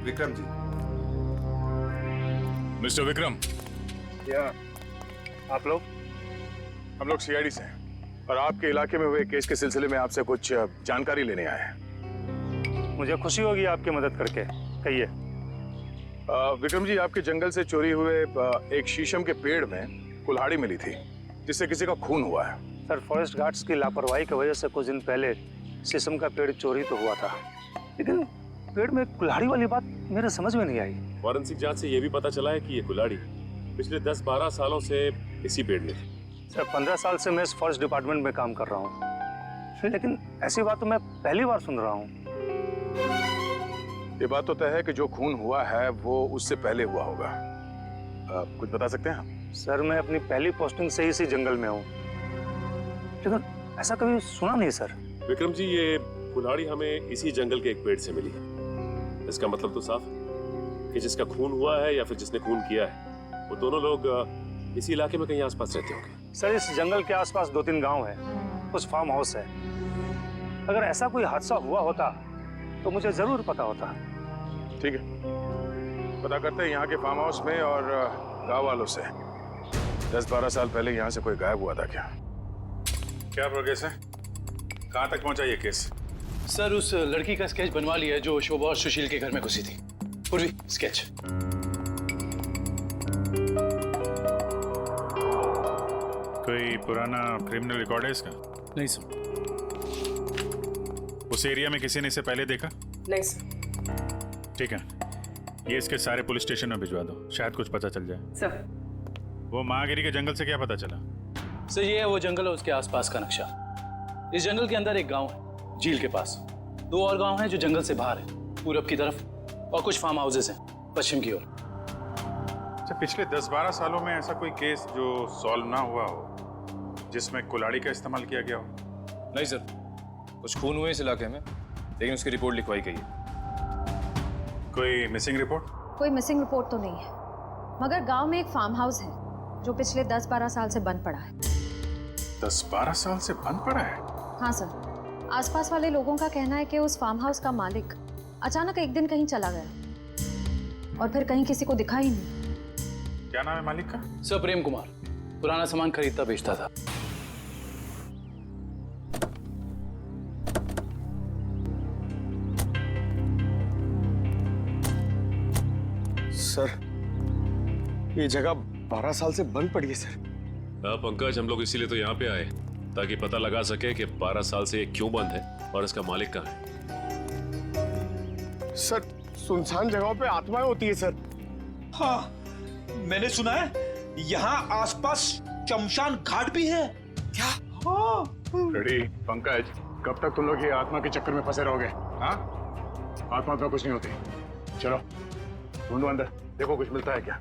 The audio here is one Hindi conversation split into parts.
विक्रम जी। मिस्टर विक्रम। या आप लोग? हम लोग सीआईडी से हैं और आपके इलाके में हुए केस के सिलसिले में आपसे कुछ जानकारी लेने आए हैं। मुझे खुशी होगी आपकी मदद करके। कहिए। विक्रम जी, आपके जंगल से चोरी हुए एक शीशम के पेड़ में कुल्हाड़ी मिली थी जिससे किसी का खून हुआ है। सर, फॉरेस्ट गार्ड्स की लापरवाही की वजह से कुछ दिन पहले शीशम का पेड़ चोरी तो हुआ था, लेकिन पेड़ में कुल्हाड़ी वाली बात मेरे समझ में नहीं आई। फॉरेंसिक जांच से यह भी पता चला है कि ये कुल्हाड़ी पिछले 10-12 सालों से इसी पेड़ में थी। सर, 15 साल से मैं इस फॉरेस्ट डिपार्टमेंट में काम कर रहा हूँ, लेकिन ऐसी बात तो मैं पहली बार सुन रहा हूँ। ये बात तो तय है कि जो खून हुआ है वो उससे पहले हुआ होगा। कुछ बता सकते हैं? सर, मैं अपनी पहली पोस्टिंग से ही इसी जंगल में हूँ, लेकिन ऐसा कभी सुना नहीं सर। विक्रम जी, ये कुल्हाड़ी हमें इसी जंगल के एक पेड़ से मिली है। इसका मतलब तो साफ है कि जिसका खून हुआ है या फिर जिसने खून किया है वो दोनों लोग इसी इलाके में कहीं आसपास रहते होंगे। सर, इस जंगल के आसपास 2-3 गांव है, कुछ फार्म हाउस है। अगर ऐसा कोई हादसा हुआ होता तो मुझे जरूर पता होता। ठीक है, पता करते हैं यहाँ के फार्म हाउस में और गांव वालों से। 10-12 साल पहले यहाँ से कोई गायब हुआ था क्या? क्या प्रोग्रेस है? कहाँ तक पहुँचा ये केस? सर, उस लड़की का स्केच बनवा लिया है जो शोभा और सुशील के घर में घुसी थी। पूर्वी, स्केच। कोई पुराना क्रिमिनल रिकॉर्ड है इसका? नहीं सर। उस एरिया में किसी ने इसे पहले देखा? नहीं सर। ठीक है, ये इसके सारे पुलिस स्टेशन में भिजवा दो, शायद कुछ पता चल जाए। सर, वो महागिरी के जंगल से क्या पता चला? सर, ये है वो जंगल और उसके आसपास का नक्शा। इस जंगल के अंदर एक गांव है झील के पास, 2 और गांव हैं जो जंगल से बाहर है पूरब की तरफ, और कुछ फार्म हाउसेस हैं पश्चिम की ओर। अच्छा, पिछले 10-12 सालों में ऐसा कोई केस जो सॉल्व ना हुआ हो जिसमें कुल्हाड़ी का इस्तेमाल किया गया हो? नहीं सर, कुछ खून हुए इस इलाके में, लेकिन उसकी रिपोर्ट लिखवाई गई है। कोई मिसिंग रिपोर्ट? कोई मिसिंग रिपोर्ट तो नहीं है, मगर गांव में एक फार्म हाउस है जो पिछले 10-12 साल से बंद पड़ा है। 10-12 साल से बंद पड़ा है? हाँ सर, आसपास वाले लोगों का कहना है कि उस फार्म हाउस का मालिक अचानक एक दिन कहीं चला गया और फिर कहीं किसी को दिखा ही नहीं। क्या नाम है मालिक का? सर, प्रेम कुमार। पुराना सामान खरीदता बेचता था। सर, ये जगह 12 साल से बंद पड़ी है सर। हाँ पंकज, हम लोग इसीलिए तो यहाँ पे आए ताकि पता लगा सके कि 12 साल से ये क्यों बंद है और इसका मालिक कहाँ है। सर, सुनसान जगहों पे आत्माएं होती है सर। हाँ, मैंने सुना है यहाँ आसपास शमशान घाट भी है। क्या? हाँ। रेडी पंकज, कब तक तुम लोग ये आत्मा के चक्कर में फंसे रहोगे? हाँ, आत्मा तो कुछ नहीं होती। चलो ढूंढो अंदर, देखो कुछ मिलता है क्या।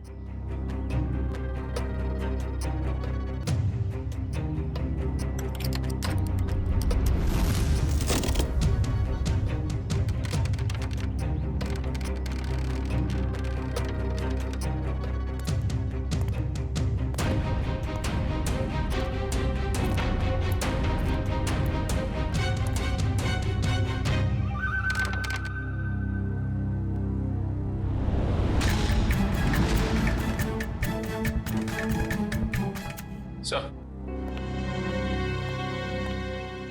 सर,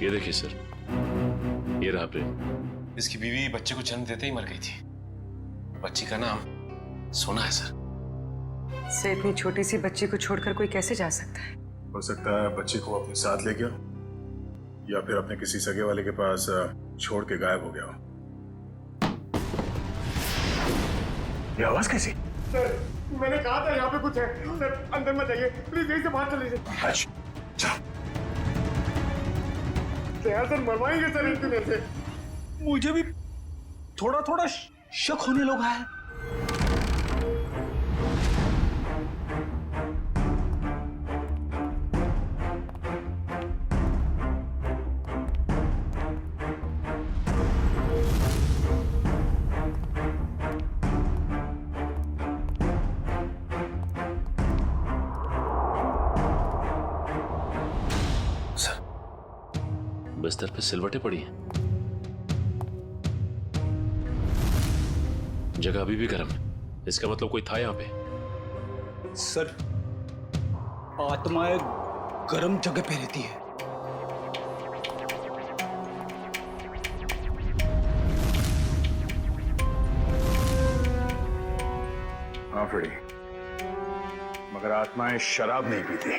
ये देखिए सर, ये रहा प्रेम। इसकी बीवी बच्चे को जन्म देते ही मर गई थी। बच्ची का नाम सोना है सर। से इतनी छोटी सी बच्ची को छोड़कर कोई कैसे जा सकता है? हो सकता है बच्ची को अपने साथ ले गया या फिर अपने किसी सगे वाले के पास छोड़ के गायब हो गया हो। ये आवाज कैसी? सर, मैंने कहा था यहाँ पे कुछ है। सर, अंदर मत जाइए प्लीज, यहीं से बाहर चले जाइए। सर, मरवाएंगे सर इनकी वजह से। मुझे भी थोड़ा थोड़ा शक होने लगा है। बिस्तर पे सिलवटें पड़ी हैं। जगह अभी भी गर्म है, इसका मतलब कोई था यहाँ पे। सर, आत्माएं गर्म जगह पे रहती है। हाँ फ्रेडी, मगर आत्माएं शराब नहीं पीती।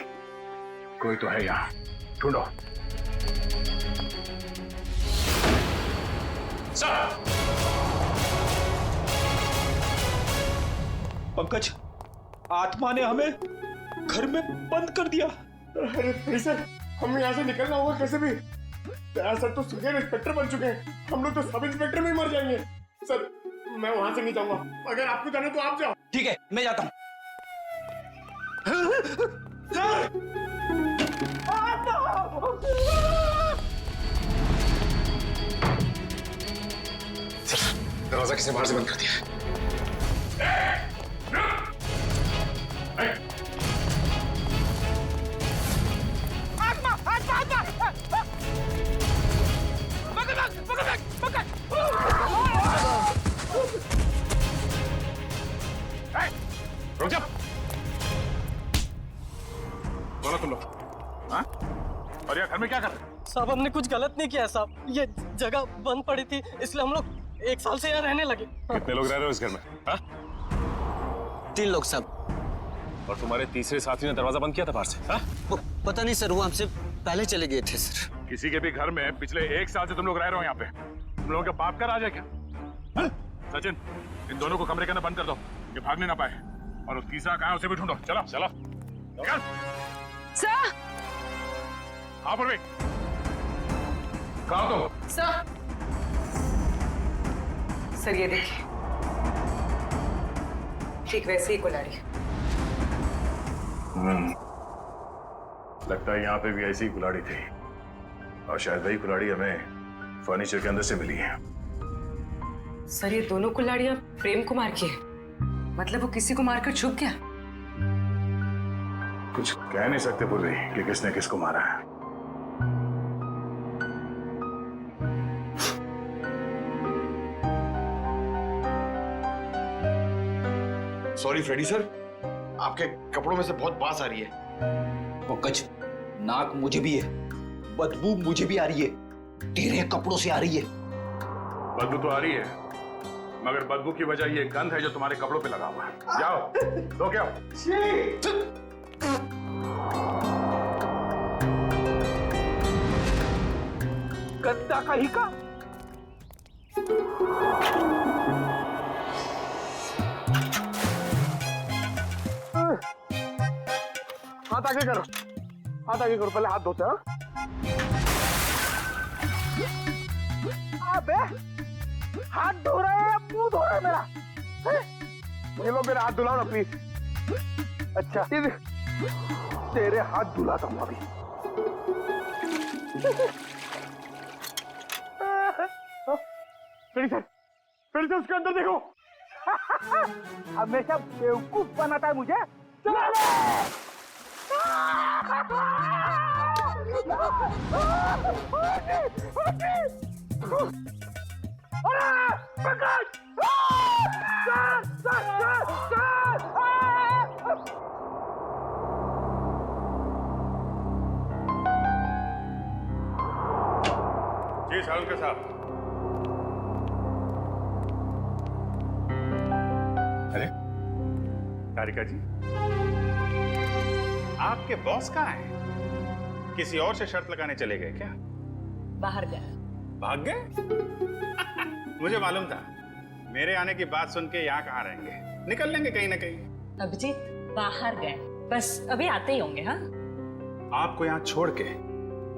कोई तो है यहाँ, ढूंढो। पंकज, आत्मा ने हमें घर में बंद कर दिया। अरे सर, हमें यहाँ से निकलना होगा कैसे भी। सर तो सीनियर इंस्पेक्टर बन चुके हैं, हम लोग तो सब इंस्पेक्टर में ही मर जाएंगे। सर मैं वहां से नहीं जाऊंगा, अगर आपको जाना तो आप जाओ। ठीक है, मैं जाता हूं। दरवाजा किसने बाहर से बंद कर दिया? रुक जा। बोलो तुम लोग, हाँ? और यहाँ घर में क्या कर रहे हो? साहब हमने कुछ गलत नहीं किया साहब, ये जगह बंद पड़ी थी इसलिए हम लोग 1 साल से यहाँ रहने लगे। कितने लोग रह रहे हो इस घर में? हाँ? 3 लोग साहब। और तुम्हारे तीसरे साथी ने दरवाजा बंद किया था बाहर से? हाँ? पता नहीं सर, वो हमसे पहले चले गए थे सर। किसी के भी घर में पिछले 1 साल से तुम लोग रह रहे हो यहाँ पे? तुम लोगों का बाप का राज है क्या? हाँ? सचिन, इन दोनों को कमरे के अंदर बंद कर दो, ये भागने ना पाए। और वो तीसरा कहाँ है उसे भी ढूंढो। चलो चलो निकल। सर, हाँ पूर्वी, कहाँ हो तुम? सर ये देखिए, ठीक वैसे ही कुल्हाड़ी। लगता है यहाँ पे भी ऐसी ही कुल्हाड़ी थी, और शायद वही कुल्हाड़ी हमें फर्नीचर के अंदर से मिली है। सर ये दोनों कुल्हाड़ियां प्रेम कुमार की है, मतलब वो किसी को मारकर छुप गया। कुछ कह नहीं सकते पूर्वी कि किसने किसको मारा है। सॉरी फ्रेडी सर, आपके कपड़ों में से बहुत बास आ रही है। पंकज, नाक मुझे भी है, बदबू मुझे भी आ रही है, तेरे कपड़ों से आ रही है। बदबू तो आ रही है, मगर बदबू की वजह ये गंध है जो तुम्हारे कपड़ों पे लगा हुआ है। जाओ धो के आओ। गद्दा कहीं का। हाथ आगे करो, हाथ आगे करो, पहले हाथ धोते हैं। अबे हाथ धो रहा है या मुंह धो रहा है मेरा? ये लो मेरा हाथ धुलाओ ना प्लीज। अच्छा तेरे हाथ धुलाता हूँ अभी। फिर से उसके अंदर देखो। हमेशा बेवकूफ बनाता है मुझे। चलो जी साहब के साहब। अरे तारिका जी, आपके बॉस कहाँ हैं? किसी और से शर्त लगाने चले गए क्या? बाहर गया। भाग गए? मुझे मालूम था, मेरे आने की बात सुन के यहाँ कहाँ रहेंगे, निकल लेंगे कहीं ना कहीं। अभिजीत बाहर गए, बस अभी आते ही होंगे। हाँ, आपको यहाँ छोड़ के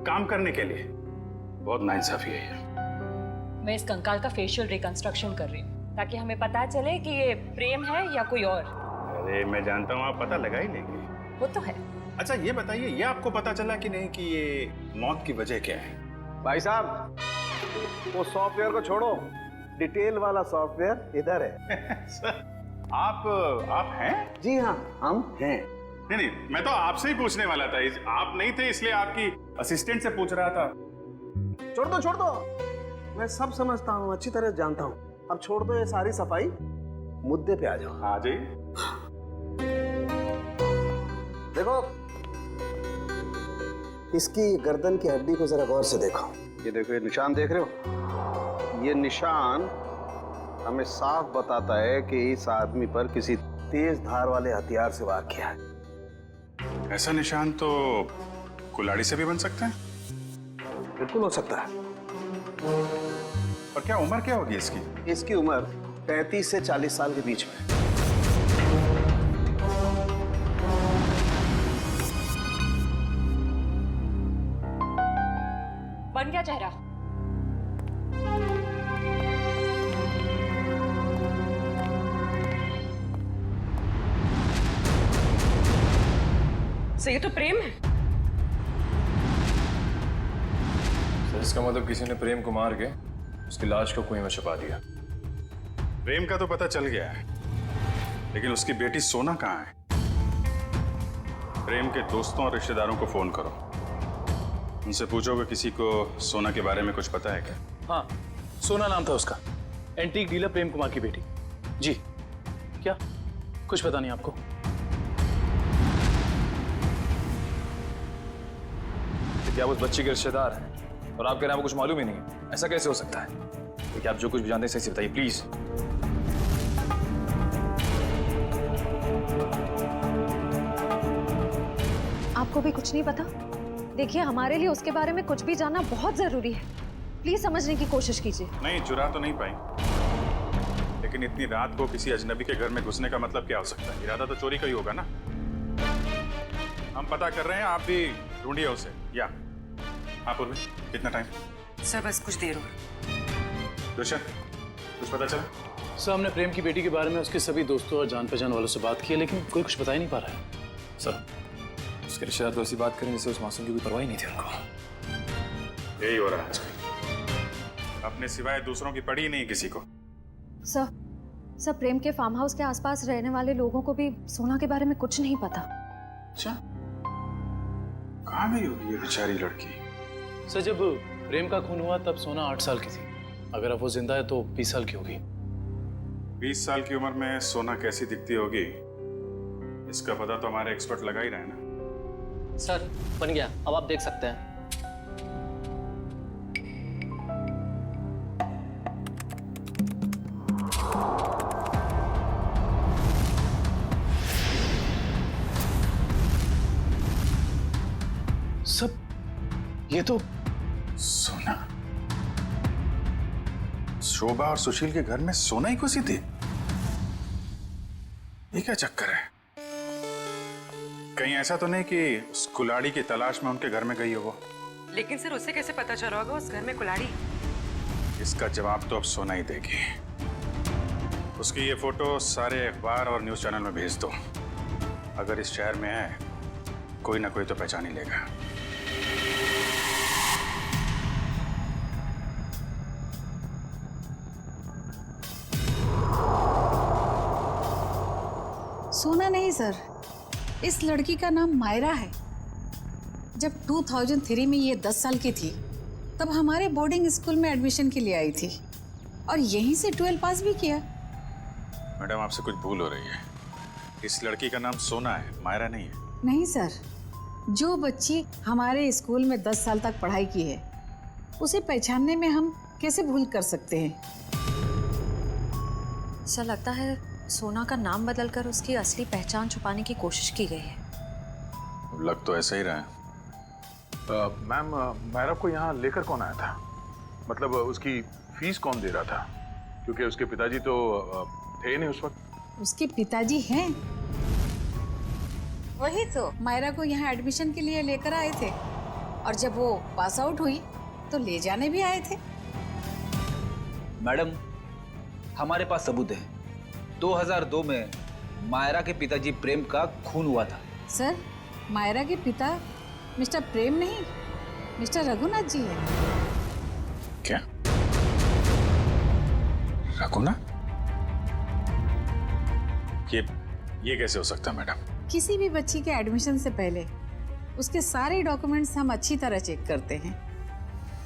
काम करने के लिए बहुत नाइंसाफी है ये। मैं इस कंकाल का फेशियल रिकंस्ट्रक्शन कर रही हूँ ताकि हमें पता चले कि ये प्रेम है या कोई और। अरे मैं जानता हूँ आप पता लगा ही लेंगे। वो तो है। अच्छा ये बताइए, ये आपको पता चला कि नहीं कि ये मौत की वजह क्या है? भाई साहब, वो सॉफ्टवेयर को छोड़ो, डिटेल वाला सॉफ्टवेयर इधर है। सर, आप हैं? जी हाँ, हम हैं। नहीं, मैं तो आपसे ही पूछने वाला था। आप नहीं थे इसलिए आपकी असिस्टेंट से पूछ रहा था। छोड़ दो, मैं सब समझता हूँ, अच्छी तरह जानता हूँ। अब छोड़ दो ये सारी सफाई, मुद्दे पे आ जाओ। आ जाइए। देखो, इसकी गर्दन की हड्डी को जरा गौर से देखो। ये देखो, ये निशान देख रहे हो? ये निशान हमें साफ बताता है कि इस आदमी पर किसी तेज धार वाले हथियार से वार किया है। ऐसा निशान तो कुल्हाड़ी से भी बन सकते हैं। बिल्कुल हो सकता है। और क्या उम्र क्या होगी इसकी? इसकी उम्र 35 से 40 साल के बीच में। बन गया चेहरा? सो ये तो प्रेम है। सर, इसका मतलब किसी ने प्रेम को मार के उसकी लाश को कुएं में छुपा दिया। प्रेम का तो पता चल गया है, लेकिन उसकी बेटी सोना कहाँ है? प्रेम के दोस्तों और रिश्तेदारों को फोन करो, उनसे पूछोगे किसी को सोना के बारे में कुछ पता है क्या? हाँ, सोना नाम था उसका, एंटीक डीलर प्रेम कुमार की बेटी। जी, क्या कुछ पता नहीं आपको? क्या उस बच्ची के रिश्तेदार हैं और आपके नाम कुछ मालूम ही नहीं है? ऐसा कैसे हो सकता है? देखिए, आप जो कुछ भी जानते हैं सही से बताइए प्लीज। आपको भी कुछ नहीं पता? देखिए, हमारे लिए उसके बारे में कुछ भी जानना बहुत जरूरी है। प्लीज समझने की कोशिश कीजिए। नहीं, चुरा तो नहीं पाई, लेकिन इतनी रात को किसी अजनबी के घर में घुसने का मतलब क्या हो सकता है? इरादा तो चोरी का ही होगा ना। हम पता कर रहे हैं, आप भी ढूंढिए उसे। या हाँ पूर्वी, कितना टाइम? सर बस कुछ देर और। दुष्यंत, कुछ पता चला? सर, हमने प्रेम की बेटी के बारे में उसके सभी दोस्तों और जान पहचान वालों से बात की है, लेकिन कोई कुछ बता ही नहीं पा रहा है। सर, उसके रिश्तेदार तो ऐसी बात करें जैसे उस मासूम की कोई परवाह ही नहीं थी उनको। यही हो रहा है आजकल, अपने सिवाय दूसरों की पड़ी ही नहीं किसी को। सर, प्रेम के फार्म हाउस के आसपास रहने वाले लोगों को भी सोना के बारे में कुछ नहीं पता। अच्छा, कहाँ गई होगी ये बेचारी लड़की? सर, जब प्रेम का खून हुआ तब सोना 8 साल की थी। अगर अब वो जिंदा है तो 20 साल की होगी। 20 साल की उम्र में सोना कैसी दिखती होगी, इसका पता तो हमारे एक्सपर्ट लगा ही रहे ना। सर बन गया, अब आप देख सकते हैं। सब ये तो सोना, शोभा और सुशील के घर में सोना ही घुसी थी। ये क्या चक्कर है? कहीं ऐसा तो नहीं कि उस कुल्हाड़ी की तलाश में उनके घर में गई हो वो? लेकिन सर उसे कैसे पता चला होगा उस घर में कुल्हाड़ी? इसका जवाब तो अब सोना ही देगी। उसकी ये फोटो सारे अखबार और न्यूज़ चैनल में भेज दो। अगर इस शहर में है, कोई ना कोई तो पहचान ही लेगा। सोना नहीं सर, इस लड़की का नाम मायरा है। जब 2003 में ये 10 साल की थी, तब हमारे बोर्डिंग स्कूल में एडमिशन के लिए आई थी और यहीं से 12 पास भी किया। मैडम, आपसे कुछ भूल हो रही है। इस लड़की का नाम सोना है, मायरा नहीं है। नहीं सर, जो बच्ची हमारे स्कूल में 10 साल तक पढ़ाई की है, उसे पहचानने में हम कैसे भूल कर सकते हैं? सर, लगता है सोना का नाम बदलकर उसकी असली पहचान छुपाने की कोशिश की गई है। लग तो ऐसा ही रहा है। मैम, मायरा को यहाँ लेकर कौन आया था? मतलब उसकी फीस कौन दे रहा था? क्योंकि उसके पिताजी तो थे नहीं उस वक्त। उसके पिताजी हैं, वही तो मायरा को यहाँ एडमिशन के लिए लेकर आए थे और जब वो पास आउट हुई तो ले जाने भी आए थे। मैडम, हमारे पास सबूत है। 2002 में मायरा के पिताजी प्रेम का खून हुआ था। सर, मायरा के पिता मिस्टर प्रेम नहीं, मिस्टर रघुनाथ जी है। क्या? रघुनाथ? ये कैसे हो सकता है मैडम? किसी भी बच्ची के एडमिशन से पहले उसके सारे डॉक्यूमेंट्स हम अच्छी तरह चेक करते हैं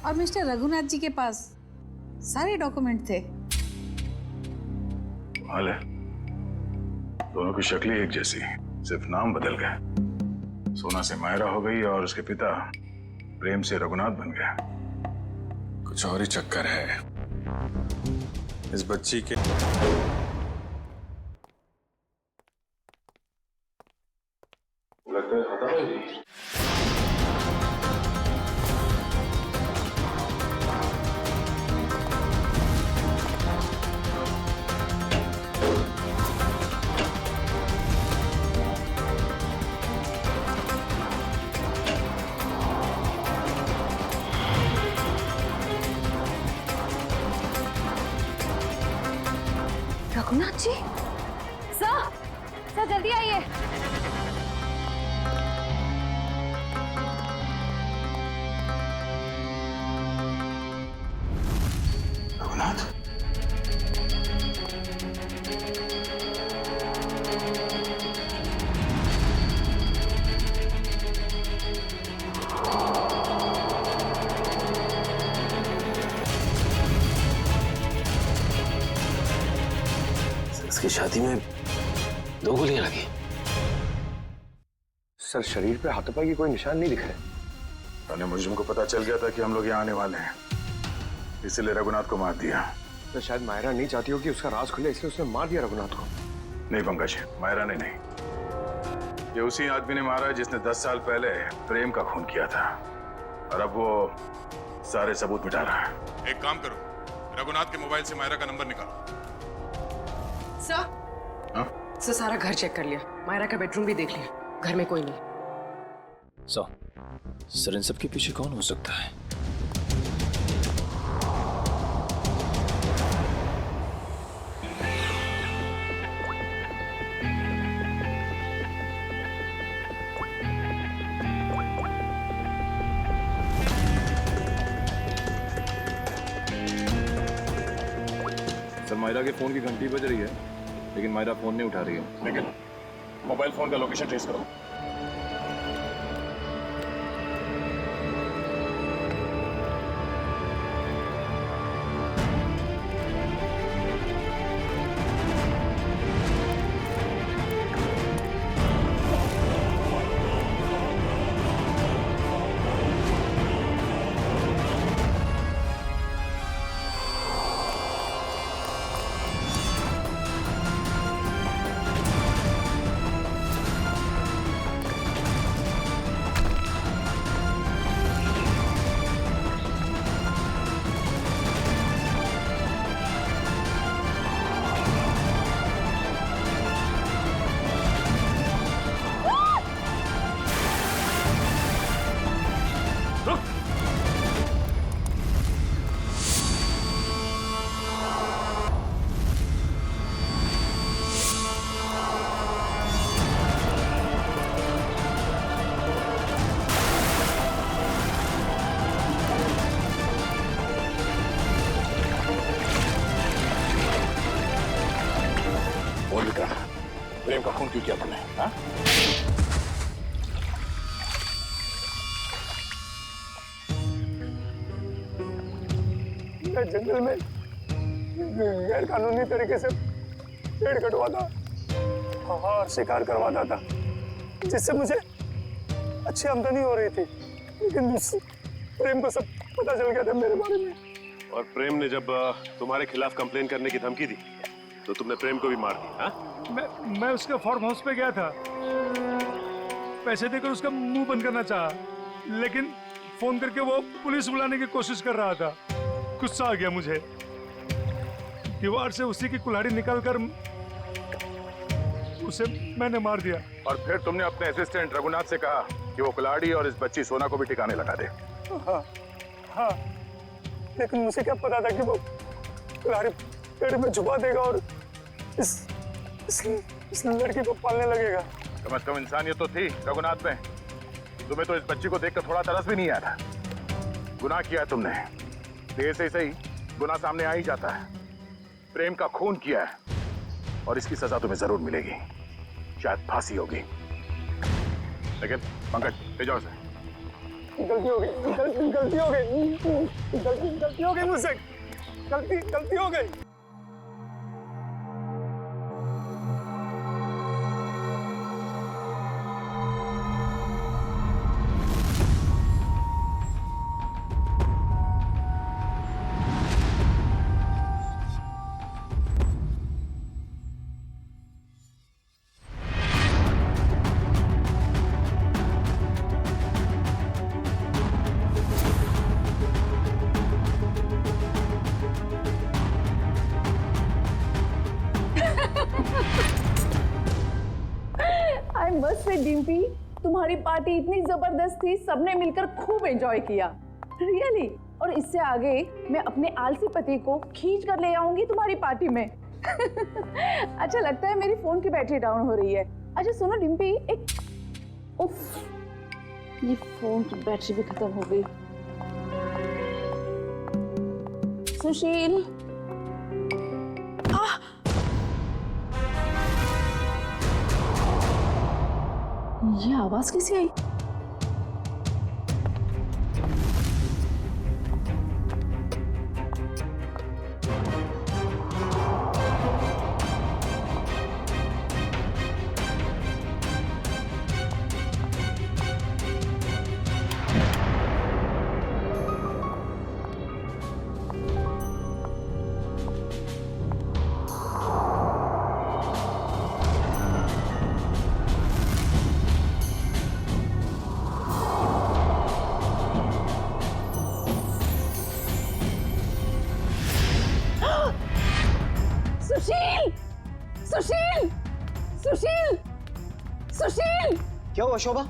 और मिस्टर रघुनाथ जी के पास सारे डॉक्यूमेंट थे। हाल है, दोनों की शक्लें एक जैसी, सिर्फ नाम बदल गए। सोना से मायरा हो गई और उसके पिता प्रेम से रघुनाथ बन गए। कुछ और ही चक्कर है इस बच्ची के। लगता है खत्म है जी। रघुनाथ जी, सर जल्दी आइए। रघुनाथ, इसकी छाती में 2 गोलियां लगी। सर शरीर पे हाथापाई की कोई निशान नहीं दिख रहे। और मुझे पता चल गया था कि हम लोग यहाँ आने वाले हैं, इसलिए रघुनाथ को मार दिया। तो शायद मायरा नहीं चाहती हो कि उसका राज खुले, इसलिए उसने मार दिया रघुनाथ को। नहीं पंकज, मायरा ने नहीं। ये उसी आदमी ने मारा है जिसने 10 साल पहले प्रेम का खून किया था, और अब वो सारे सबूत मिटा रहा है। एक काम करो, रघुनाथ के मोबाइल से मायरा का नंबर निकालो। सर सारा घर चेक कर लिया, मायरा का बेडरूम भी देख लिया, घर में कोई नहीं। सर इन सब के पीछे कौन हो सकता है? सर मायरा के फोन की घंटी बज रही है, लेकिन मायरा फोन नहीं उठा रही है। लेकिन मोबाइल फोन का लोकेशन ट्रेस करो। प्रेम का खून क्यों किया तुमने? हाँ? मैं जंगल में गैर कानूनी तरीके से पेड़ कटवाता और शिकार करवाता था, जिससे मुझे अच्छी आमदनी हो रही थी। लेकिन प्रेम को सब पता चल गया था मेरे बारे में। और प्रेम ने जब तुम्हारे खिलाफ कंप्लेन करने की धमकी दी तो तुमने प्रेम को भी मार दिया? मैं उसके फार्म हाउस पे गया था, पैसे देकर उसका मुंह बंद करना चाहा, लेकिन फोन करके वो पुलिस बुलाने की कोशिश कर रहा था। गुस्सा आ गया मुझे, दीवार से उसी की कुल्हाड़ी निकालकर उसे मैंने मार दिया। और फिर तुमने अपने असिस्टेंट रघुनाथ से कहा कि वो कुल्हाड़ी और इस बच्ची सोना को भी ठिकाने लगा दे। हाँ, लेकिन मुझे क्या पता था कि वो कुल्हाड़ी पेड़ में छुपा देगा और इस लड़की को पालने लगेगा। कम से कम इंसानियत तो थी रघुनाथ में। तुम्हें तो इस बच्ची को देखकर थोड़ा तरस भी नहीं आया था। गुनाह किया है तुमने, देर से सही गुनाह सामने आ ही जाता है। प्रेम का खून किया है और इसकी सजा तुम्हें जरूर मिलेगी, शायद फांसी होगी। लेकिन पंकज, ले जाओ इसे। गलती हो गई, गलती हो गई, गलती हो गई मुझसे, गलती हो गई। आई मस्ट से डिम्पी, तुम्हारी पार्टी इतनी जबरदस्त थी, सबने मिलकर खूब एंजॉय किया, रियली। और इससे आगे मैं अपने आलसी पति को खींच कर ले आऊंगी तुम्हारी पार्टी में। अच्छा लगता है मेरी फोन की बैटरी डाउन हो रही है। अच्छा सुनो डिम्पी, एक उफ, ये फोन की बैटरी भी खत्म हो गई। सुशील, ये आवाज कैसे आई? सुशील, सुशील, सुशील, सुशील! क्या हुआ शोभा?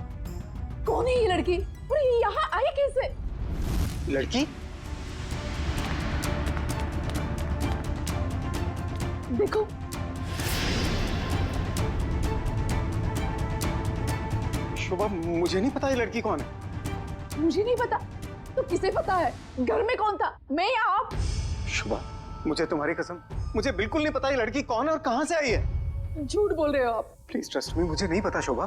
कौन है ये लड़की और ये यहाँ आई कैसे? लड़की? देखो, शोभा मुझे नहीं पता ये लड़की कौन है। मुझे नहीं पता तो किसे पता है? घर में कौन था, मैं या आप? शोभा मुझे तुम्हारी कसम, मुझे बिल्कुल नहीं पता ये लड़की कौन है और कहां से आई है। झूठ बोल रहे हो आप। प्लीज ट्रस्ट मी, मुझे नहीं पता शोभा।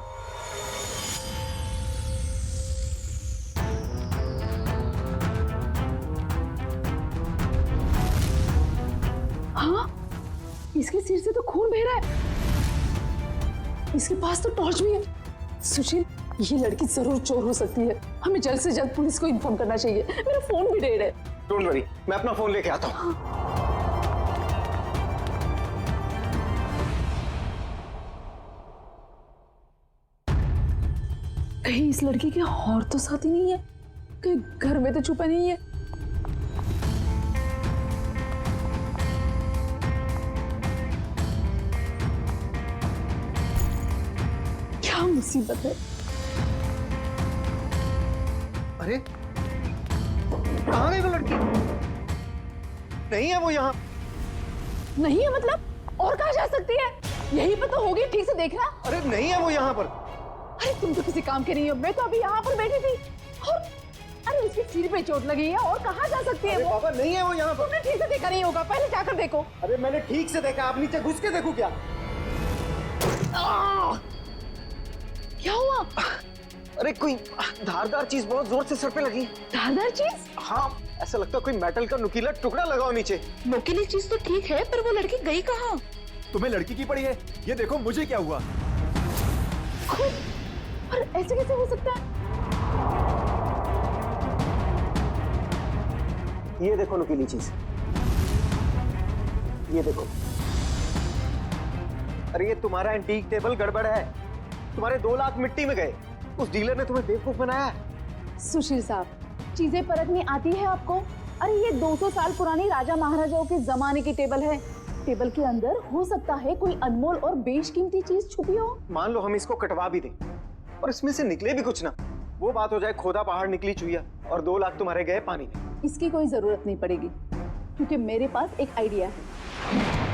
हाँ, इसके सिर से तो खून बह रहा है। इसके पास तो टॉर्च भी है। सुशील, ये लड़की जरूर चोर हो सकती है। हमें जल्द से जल्द पुलिस को इन्फॉर्म करना चाहिए। मेरा फोन भी डेड है। डोंट वरी, मैं अपना फोन लेके आता हूँ। कहीं इस लड़की के और तो साथी नहीं है? कहीं घर में तो छुपा नहीं है? क्या मुसीबत है? अरे कहाँ गई वो लड़की? नहीं है वो यहाँ। नहीं है मतलब? और कहाँ जा सकती है? यहीं पर तो होगी, ठीक से देखना। अरे नहीं है वो यहाँ पर। अरे तुम तो किसी काम के नहीं हो, मैं तो अभी यहाँ पर बैठी थी। और अरे उसके सिर पे चोट लगी है, और कहाँ जा सकती है वो? बाबा नहीं है वो यहाँ पर। तुमने ठीक से देखा नहीं होगा, पहले जाकर देखो। अरे मैंने ठीक से देखा, आप नीचे घुस के देखो क्या? क्या हुआ? अरे कोई धारदार चीज बहुत जोर से सर पे लगी। धारदार चीज? हाँ, ऐसा लगता है कोई मेटल का नुकीला टुकड़ा लगाओ नीचे। नुकीली चीज तो ठीक है, पर वो लड़की गई कहाँ? तुम्हें लड़की की पड़ी है? ये देखो मुझे क्या हुआ। और ऐसे कैसे हो सकता है? ये देखो नुकीली चीज, ये देखो। अरे ये तुम्हारा एंटीक टेबल गड़बड़ है। तुम्हारे 2 लाख मिट्टी में गए। उस डीलर ने तुम्हें बेवकूफ बनाया है। सुशील साहब, चीजें परखनी आती है आपको? अरे ये 200 साल पुरानी राजा महाराजाओं के जमाने की टेबल है। टेबल के अंदर हो सकता है कोई अनमोल और बेशकीमती चीज छुपी हो। मान लो हम इसको कटवा भी दें और इसमें से निकले भी कुछ ना, वो बात हो जाए खोदा पहाड़ निकली चुईया और 2 लाख तुम्हारे गए पानी में। इसकी कोई जरूरत नहीं पड़ेगी, क्योंकि मेरे पास एक आइडिया है।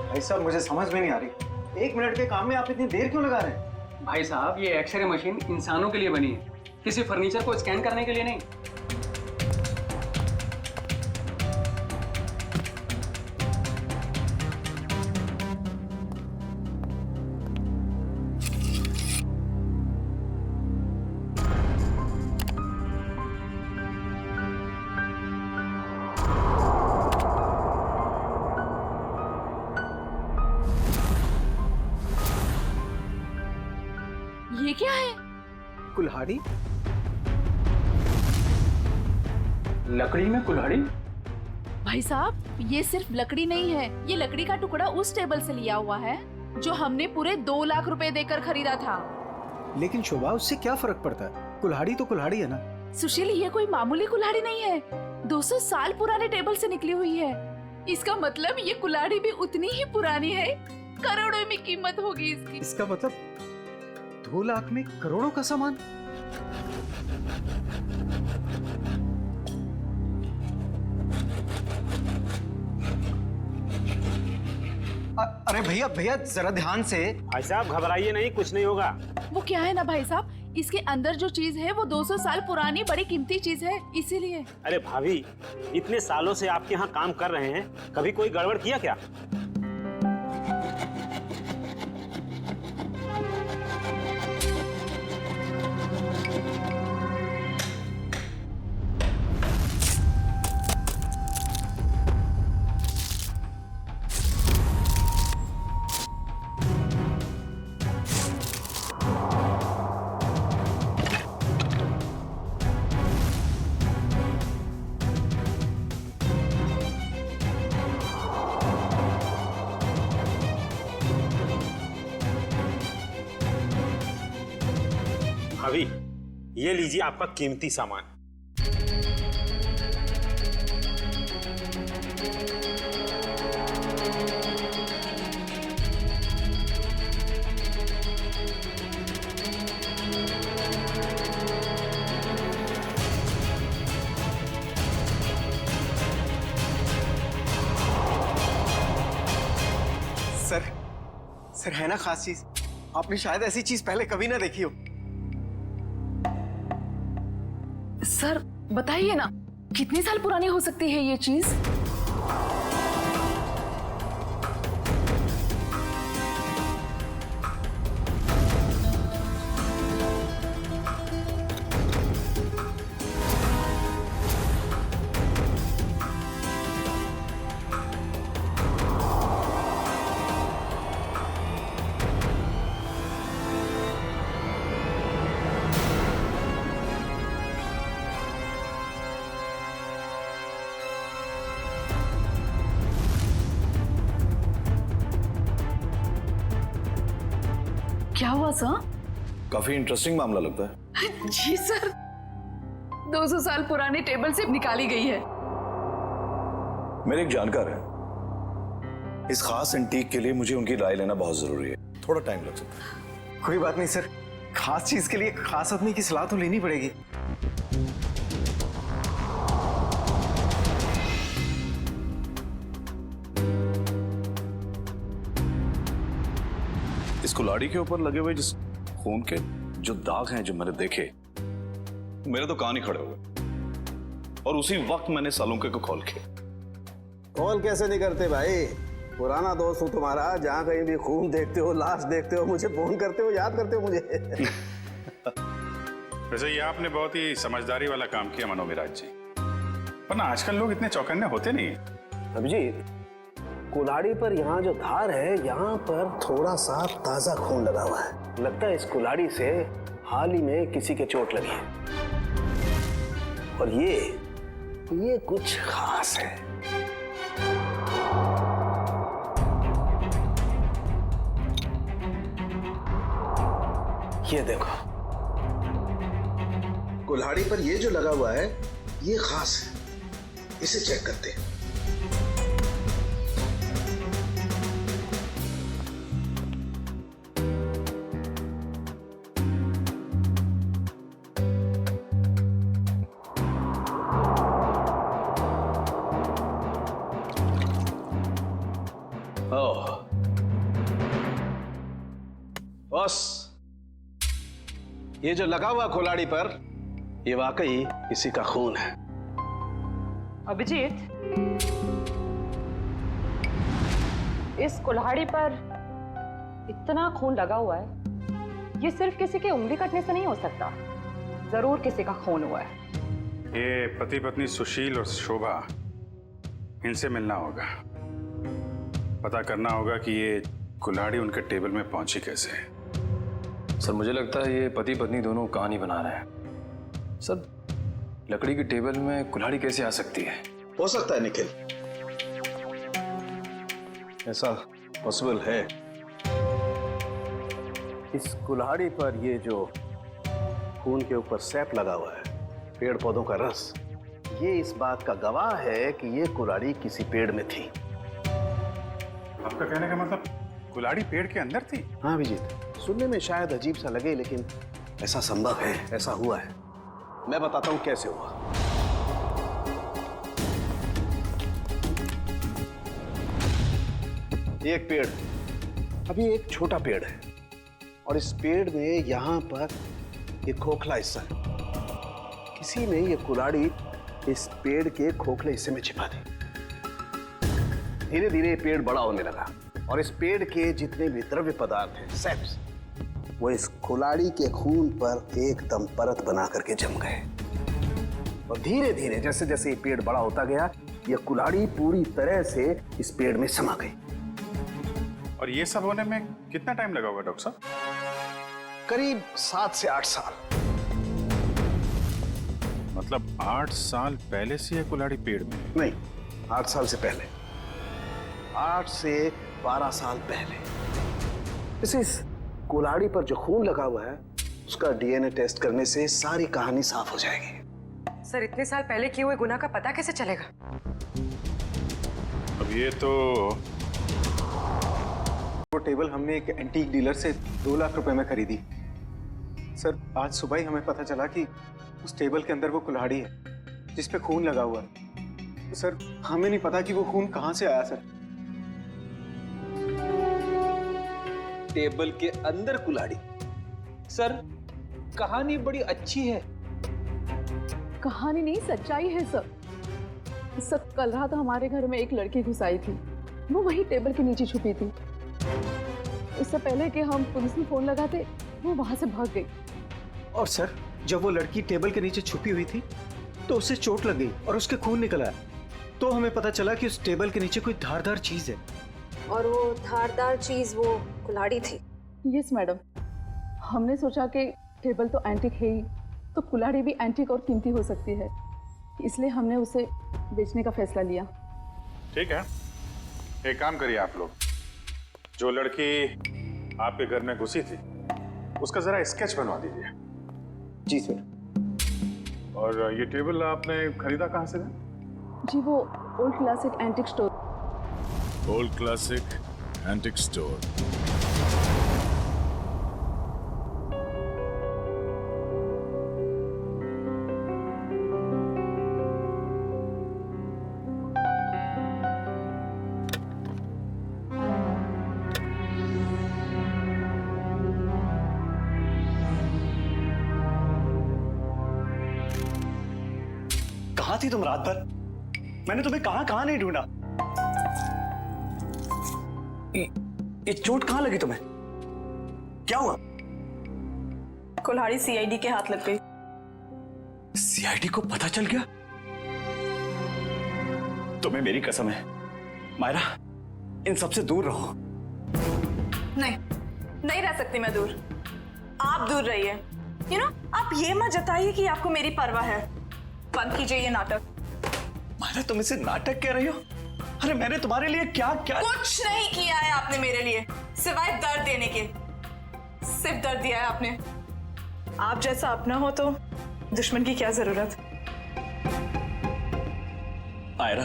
भाई साहब मुझे समझ में नहीं आ रही, 1 मिनट के काम में आप इतनी देर क्यों लगा रहे हैं? भाई साहब ये एक्सरे मशीन इंसानों के लिए बनी है, किसी फर्नीचर को स्कैन करने के लिए नहीं। ये क्या है? कुल्हाड़ी? लकड़ी में कुल्हाड़ी? भाई साहब, ये सिर्फ लकड़ी नहीं है, ये लकड़ी का टुकड़ा उस टेबल से लिया हुआ है जो हमने पूरे 2 लाख रुपए देकर खरीदा था। लेकिन शोभा, उससे क्या फर्क पड़ता है? कुल्हाड़ी तो कुल्हाड़ी है ना। सुशील, ये कोई मामूली कुल्हाड़ी नहीं है, 200 साल पुराने टेबल से निकली हुई है। इसका मतलब ये कुल्हाड़ी भी उतनी ही पुरानी है, करोड़ों में कीमत होगी इसकी। इसका मतलब 2 लाख में करोड़ों का सामान? अरे भैया भैया जरा ध्यान से। भाई साहब घबराइए नहीं, कुछ नहीं होगा। वो क्या है ना भाई साहब, इसके अंदर जो चीज है वो 200 साल पुरानी बड़ी कीमती चीज है, इसीलिए। अरे भाभी, इतने सालों से आपके यहाँ काम कर रहे हैं, कभी कोई गड़बड़ किया क्या? भाभी, ये लीजिए आपका कीमती सामान। सर है ना खास चीज? आपने शायद ऐसी चीज पहले कभी ना देखी हो। सर बताइए ना, कितने साल पुरानी हो सकती है ये चीज? क्या हुआ सर? काफी इंटरेस्टिंग मामला लगता है। जी सर, 200 साल पुराने टेबल से निकाली गई है। मेरे एक जानकार है, इस खास एंटीक के लिए मुझे उनकी राय लेना बहुत जरूरी है, थोड़ा टाइम लग सकता है। कोई बात नहीं सर, खास चीज के लिए खास आदमी की सलाह तो लेनी पड़ेगी। इस कुल्हाड़ी के ऊपर लगे हुए जिस खून के जो दाग हैं जो मैंने देखे, मेरे तो कान ही खड़े हो गए। और उसी वक्त मैंने सालुंके को कॉल किया। कॉल कैसे नहीं करते भाई, पुराना दोस्त हूं तुम्हारा, जहां कहीं भी खून देखते हो, लाश देखते हो, मुझे फोन करते हो, याद करते हो मुझे। वैसे ये आपने बहुत ही समझदारी वाला काम किया मनोविराज जी, वरना आजकल लोग इतने चौकन्ने होते नहीं। अभिजीत, कुल्हाड़ी पर यहाँ जो धार है, यहाँ पर थोड़ा सा ताजा खून लगा हुआ है। लगता है इस कुल्हाड़ी से हाल ही में किसी के चोट लगी है। और ये कुछ खास है। ये देखो, कुल्हाड़ी पर ये जो लगा हुआ है ये खास है, इसे चेक करते हैं। बस ये जो लगा हुआ कुल्हाड़ी पर, ये वाकई किसी का खून है। अभिजीत, इस कुल्हाड़ी पर इतना खून लगा हुआ है, ये सिर्फ किसी के उंगली कटने से नहीं हो सकता, जरूर किसी का खून हुआ है। ये पति पत्नी सुशील और शोभा, इनसे मिलना होगा, पता करना होगा कि ये कुल्हाड़ी उनके टेबल में पहुंची कैसे। सर मुझे लगता है ये पति पत्नी दोनों कहानी बना रहे हैं। सर लकड़ी की टेबल में कुल्हाड़ी कैसे आ सकती है? हो सकता है निखिल, ऐसा पॉसिबल है। इस कुल्हाड़ी पर ये जो खून के ऊपर सैप लगा हुआ है, पेड़ पौधों का रस, ये इस बात का गवाह है कि ये कुल्हाड़ी किसी पेड़ में थी। आपका कहने का मतलब कुल्हाड़ी पेड़ के अंदर थी? हाँ अभिजीत, सुनने में शायद अजीब सा लगे लेकिन ऐसा संभव है, ऐसा हुआ है। मैं बताता हूं कैसे हुआ। एक पेड़, अभी एक छोटा पेड़ है और इस पेड़ में यहां पर एक खोखला हिस्सा है। किसी ने ये कुल्हाड़ी इस पेड़ के खोखले हिस्से में छिपा दी। धीरे धीरे ये पेड़ बड़ा होने लगा और इस पेड़ के जितने भी द्रव्य पदार्थ हैं, सेप्स, वो इस कुल्हाड़ी के खून पर एकदम परत बना करके जम गए। और धीरे धीरे जैसे जैसे ये पेड़ बड़ा होता गया, ये कुल्हाड़ी पूरी तरह से इस पेड़ में समा गई। और ये सब होने में कितना टाइम लगा होगा डॉक्टर साहब? करीब 7 से 8 साल। मतलब 8 साल पहले से ये कुल्हाड़ी पेड़ में है? नहीं, 8 साल से पहले, 8 से 12 साल पहले। इस कुल्हाड़ी पर जो खून लगा हुआ है, उसका डीएनए टेस्ट करने से सारी कहानी साफ हो जाएगी। सर, इतने साल पहले किए हुए गुनाह का पता कैसे चलेगा? अब ये तो वो टेबल हमने एक एंटीक डीलर से 2 लाख रुपए में खरीदी। सर, आज सुबह ही हमें पता चला कि उस टेबल के अंदर वो कुल्हाड़ी है जिस पे खून लगा हुआ है। तो सर, हमें नहीं पता कि वो खून कहां से आया। सर, टेबल के अंदर कुल्हाड़ी? सर, कहानी बड़ी अच्छी है। कहानी नहीं, सच्चाई है सर। सर, कल रात हमारे घर में एक लड़की घुस आई थी। वो वही टेबल के नीचे छुपी थी। इससे पहले कि हम पुलिस में फोन लगाते, वो वहां से भाग गई। और सर, जब वो लड़की टेबल के नीचे छुपी हुई थी तो उसे चोट लग गई और उसके खून निकल आया। तो हमें पता चला कि उस टेबल के नीचे कोई धारदार चीज है। और वो धारदार चीज वो कुल्हाड़ी थी। यस मैडम, हमने सोचा कि टेबल तो एंटीक है ही, तो कुल्हाड़ी भी एंटीक और कीमती हो सकती है, इसलिए हमने उसे बेचने का फैसला लिया। ठीक है, एक काम करिए आप लोग, जो लड़की आपके घर में घुसी थी उसका जरा स्केच बनवा दीजिए। जी सर। और ये टेबल आपने खरीदा कहाँ से? जी, वो old classic antique store. Old classic antique store. कहाँ थी तुम रात भर? मैंने तुम्हें कहाँ नहीं ढूंढा। ये चोट कहाँ लगी तुम्हें? क्या हुआ? कुल्हाड़ी सीआईडी के हाथ लग गई। सीआईडी को पता चल गया? तुम्हें मेरी कसम है मायरा, इन सबसे दूर रहो। नहीं रह सकती मैं दूर। आप दूर रहिए। यू नो, आप ये मत जताइए कि आपको मेरी परवाह है। बंद कीजिए ये नाटक। मायरा, तुम इसे नाटक कह रही हो? अरे मैंने तुम्हारे लिए क्या कुछ नहीं किया है आपने मेरे लिए, सिवाय दर्द देने के। सिर्फ दर्द दिया है आपने। आप जैसा अपना हो तो दुश्मन की क्या जरूरत। मायरा,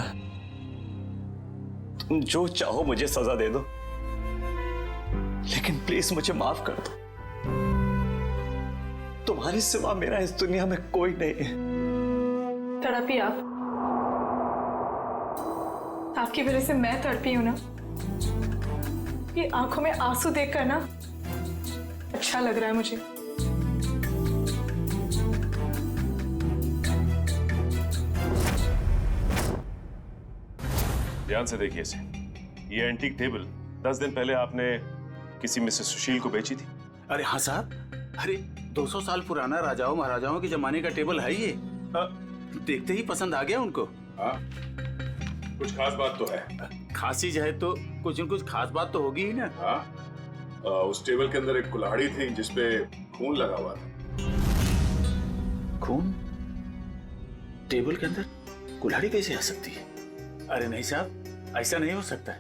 तुम जो चाहो मुझे सजा दे दो, लेकिन प्लीज मुझे माफ कर दो। तुम्हारे सिवा मेरा इस दुनिया में कोई नहीं है। तड़पी आपकी वजह से मैं तड़पी हूं ना। ये आंखों में आंसू देखकर ना अच्छा लग रहा है मुझे। ध्यान से देखिए इसे। ये एंटीक टेबल 10 दिन पहले आपने किसी मिसेस सुशील को बेची थी। अरे हाँ साहब, अरे 200 साल पुराना राजाओं महाराजाओं के जमाने का टेबल है ये। देखते ही पसंद आ गया उनको। हाँ, कुछ खास बात तो है। खास चीज है तो कुछ न कुछ खास बात तो होगी ही ना। हाँ, उस टेबल के अंदर एक कुल्हाड़ी थी जिसपे खून लगा हुआ था। खून? टेबल के अंदर कुल्हाड़ी कैसे आ सकती है? अरे नहीं साहब, ऐसा नहीं हो सकता है।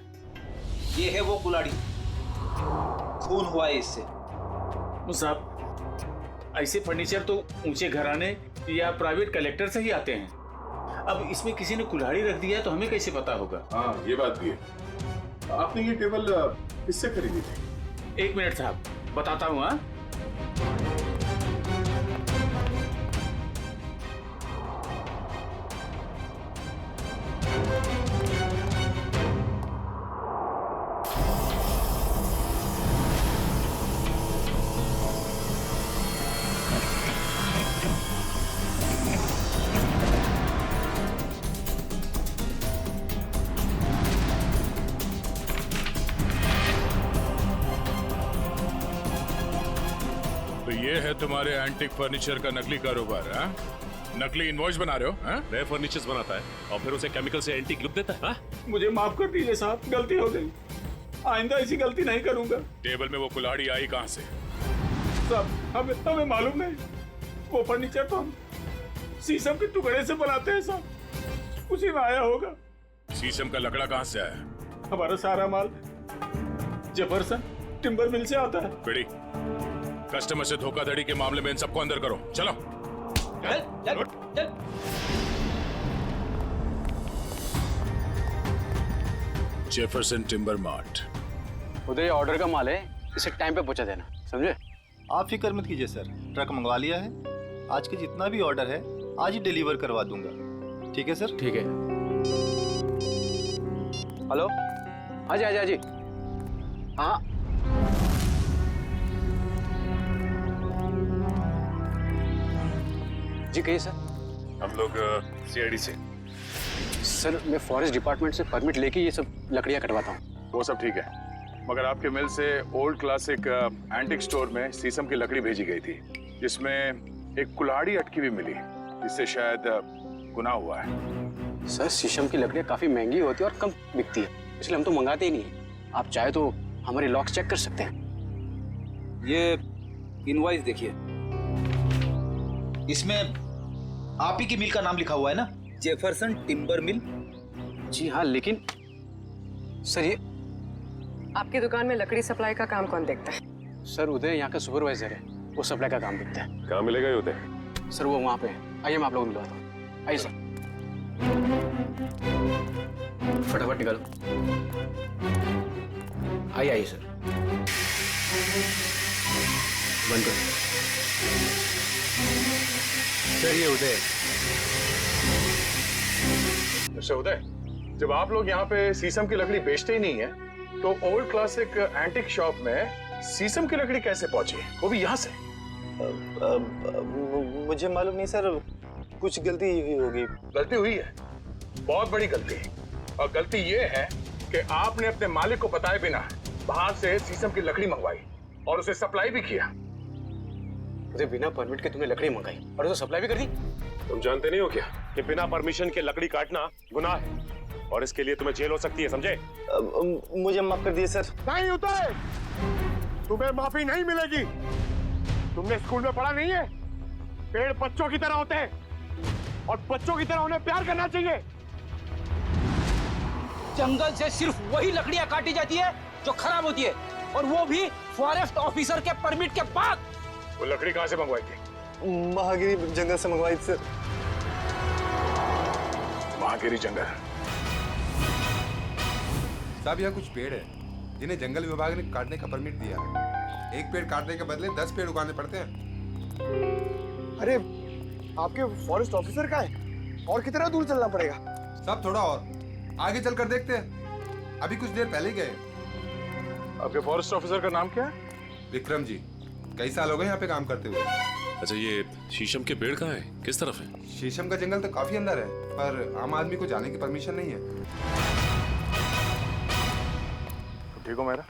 ये है वो कुल्हाड़ी, खून हुआ है इससे। साहब, ऐसे फर्नीचर तो ऊंचे घराने या प्राइवेट कलेक्टर से ही आते हैं। अब इसमें किसी ने कुल्हाड़ी रख दिया है तो हमें कैसे पता होगा? हाँ, ये बात भी है। आपने ये टेबल किससे खरीदी थी? 1 मिनट साहब, बताता हूँ। हाँ, तो ये है तुम्हारे एंटीक फर्नीचर का नकली कारोबार? हाँ, नकली इनवॉइस बना रहे हो? हाँ? नए फर्नीचर्स बनाता है और फिर उसे केमिकल से एंटीक लुक देता है। हाँ? मुझे माफ कर दीजिए साहब, गलती हो गई। आइंदा ऐसी गलती नहीं करूंगा। टेबल में वो कुल्हाड़ी आई कहाँ से? साहब, हमें मालूम नहीं। वो फर्नीचर तो हम शीशम के टुकड़े से बनाते हैं साहब, उसी में आया होगा। शीशम का लकड़ा कहाँ से आया? हमारा सारा माल जेफरसन टिम्बर मिल से आता है। बेड़ी, कस्टमर से धोखाधड़ी के मामले में इन सबको अंदर करो। चलो। चल, चल, चल। Jefferson timber mart. Uday, order का माल है, इसे टाइम पे पहुंचा देना, समझे? आप फिक्र मत कीजिए सर, ट्रक मंगवा लिया है। आज के जितना भी ऑर्डर है आज ही डिलीवर करवा दूंगा। ठीक है सर? ठीक है। हेलो, हाँ जी, हाँ जी, हाँ। जी कहिए सर। हम लोग सीआईडी से। सर, मैं फॉरेस्ट डिपार्टमेंट से परमिट लेके ये सब लकड़ियाँ कटवाता हूँ। वो सब ठीक है, मगर आपके मिल से ओल्ड क्लासिक एंटिक स्टोर में शीशम की लकड़ी भेजी गई थी, जिसमें एक कुल्हाड़ी अटकी हुई मिली, जिससे शायद गुनाह हुआ है। सर, शीशम की लकड़ियाँ काफी महंगी होती है और कम बिकती है, इसलिए हम तो मंगाते ही नहीं। आप चाहे तो हमारे लॉक्स चेक कर सकते हैं। ये इनवॉइस देखिए, इसमें आप ही की मिल का नाम लिखा हुआ है ना, जेफरसन टिम्बर मिल। जी हाँ, लेकिन सर ये आपकी दुकान में लकड़ी सप्लाई का काम कौन देखता है? सर, उदय यहाँ का सुपरवाइजर है, वो सप्लाई का काम देखता है। कहाँ मिलेगा ये उदय? सर, वो वहाँ पे है। आइए, मैं आप लोगों को मिलवाता हूँ। आइए सर, फटाफट निकालो। आइए आइए सर, बंद करो। सर, ये उदय। अच्छा उदय, जब आप लोग यहाँ पे शीशम की लकड़ी बेचते ही नहीं है, तो ओल्ड क्लासिक एंटिक शॉप में शीशम की लकड़ी कैसे पहुंची, वो भी यहाँ से? मुझे मालूम नहीं सर, कुछ गलती हुई होगी। गलती हुई है, बहुत बड़ी गलती। और गलती ये है कि आपने अपने मालिक को बताए बिना बाहर से शीशम की लकड़ी मंगवाई और उसे सप्लाई भी किया। उदय, बिना परमिट के तुमने लकड़ी मंगाई और उसे सप्लाई भी कर दी। तुम जानते नहीं हो क्या कि बिना परमिशन के लकड़ी काटना गुनाह है और इसके लिए तुम्हें जेल हो सकती है, समझे? मुझे माफ कर दिए सर। नहीं उदय, तुम्हें माफी नहीं मिलेगी। तुमने स्कूल में पढ़ा नहीं है, पेड़ बच्चों की तरह होते हैं और बच्चों की तरह उन्हें प्यार करना चाहिए। जंगल से सिर्फ वही लकड़ियाँ काटी जाती है जो खराब होती है, और वो भी फॉरेस्ट ऑफिसर के परमिट के बाद। वो लकड़ी कहाँ से मंगवाई थी? महागिरी जंगल से मंगवाई थी सर। महागिरी जंगल? साहब, यहाँ कुछ पेड़ है जिन्हें जंगल विभाग ने काटने का परमिट दिया है। एक पेड़ काटने के बदले 10 पेड़ उगाने पड़ते हैं। अरे, आपके फॉरेस्ट ऑफिसर का है, और कितना दूर चलना पड़ेगा? साहब, थोड़ा और आगे चलकर देखते हैं, अभी कुछ देर पहले ही गए। आपके फॉरेस्ट ऑफिसर का नाम क्या है? विक्रम जी, कई साल हो गए यहाँ पे काम करते हुए। अच्छा, ये शीशम के पेड़ कहाँ है, किस तरफ है? शीशम का जंगल तो काफी अंदर है, पर आम आदमी को जाने की परमिशन नहीं है। ठीक हो मेरा?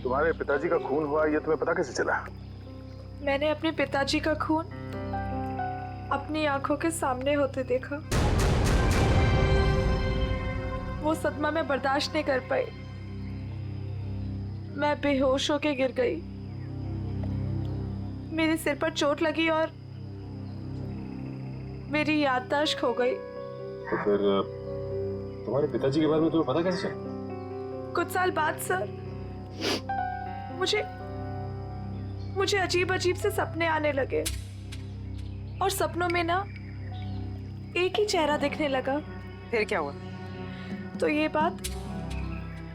तुम्हारे पिताजी का खून हुआ, ये तुम्हें पता कैसे चला? मैंने अपने पिताजी का खून अपनी आंखों के सामने होते देखा। वो सदमा में बर्दाश्त नहीं कर पाई, मैं बेहोश होके गिर गई। मेरे सिर पर चोट लगी और मेरी याददाश्त खो गई। तो फिर तुम्हारे पिताजी के बारे में तुम्हें पता कैसे चला? कुछ साल बाद सर मुझे अजीब अजीब से सपने आने लगे और सपनों में ना एक ही चेहरा दिखने लगा। फिर क्या हुआ? तो ये बात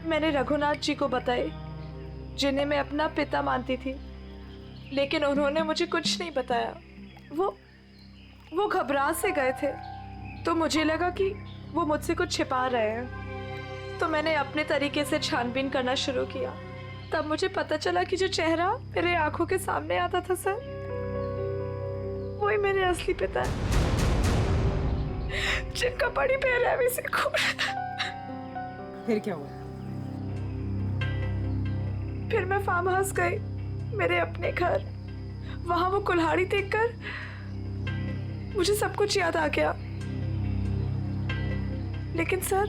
मैंने रघुनाथ जी को बताई, जिन्हें मैं अपना पिता मानती थी, लेकिन उन्होंने मुझे कुछ नहीं बताया। वो घबरा से गए थे, तो मुझे लगा कि वो मुझसे कुछ छिपा रहे हैं। तो मैंने अपने तरीके से छानबीन करना शुरू किया। तब मुझे पता चला कि जो चेहरा मेरे आंखों के सामने आता था सर, वही मेरे असली पिता है, जिनका बड़ी बेरहमी से खून। फिर क्या हुआ? फिर मैं फार्म हाउस गई, मेरे अपने घर। वहां वो कुल्हाड़ी देखकर मुझे सब कुछ याद आ गया। लेकिन सर,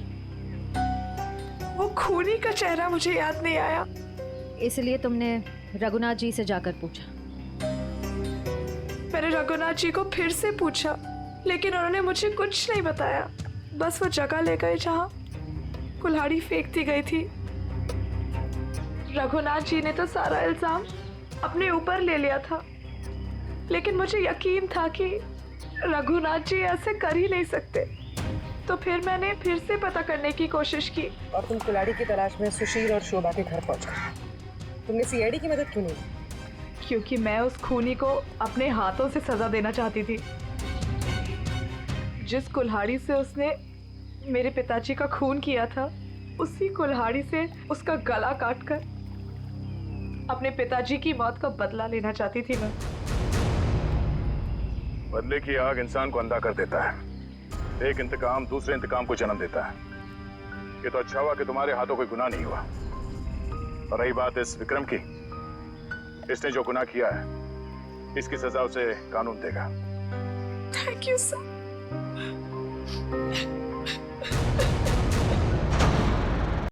वो खूनी का चेहरा मुझे याद नहीं आया। इसलिए तुमने रघुनाथ जी से जाकर पूछा? मैंने रघुनाथ जी को फिर से पूछा, लेकिन उन्होंने मुझे कुछ नहीं बताया। बस वो जगह ले गए जहां कुल्हाड़ी फेंक दी गई थी। रघुनाथ जी ने तो सारा इल्जाम अपने ऊपर ले लिया था, लेकिन मुझे यकीन था कि रघुनाथ जी ऐसे कर ही नहीं सकते। तो फिर मैंने फिर से पता करने की कोशिश की। और तुम कुल्हाड़ी की तलाश में सुशील और शोभा के घर पहुंचे। तुमने सीआईडी की मदद क्यों नहीं ली? क्योंकि मैं उस खूनी को अपने हाथों से सजा देना चाहती थी। जिस कुल्हाड़ी से उसने मेरे पिताजी का खून किया था, उसी कुल्हाड़ी से उसका गला काटकर अपने पिताजी की मौत का बदला लेना चाहती थी मैं। बदले की आग इंसान को अंधा कर देता है। एक इंतकाम दूसरे इंतकाम को जन्म देता है। ये तो अच्छा हुआ कि तुम्हारे हाथों कोई गुनाह नहीं हुआ। और रही बात इस विक्रम की, इसने जो गुनाह किया है, इसकी सजा उसे कानून देगा। Thank you sir.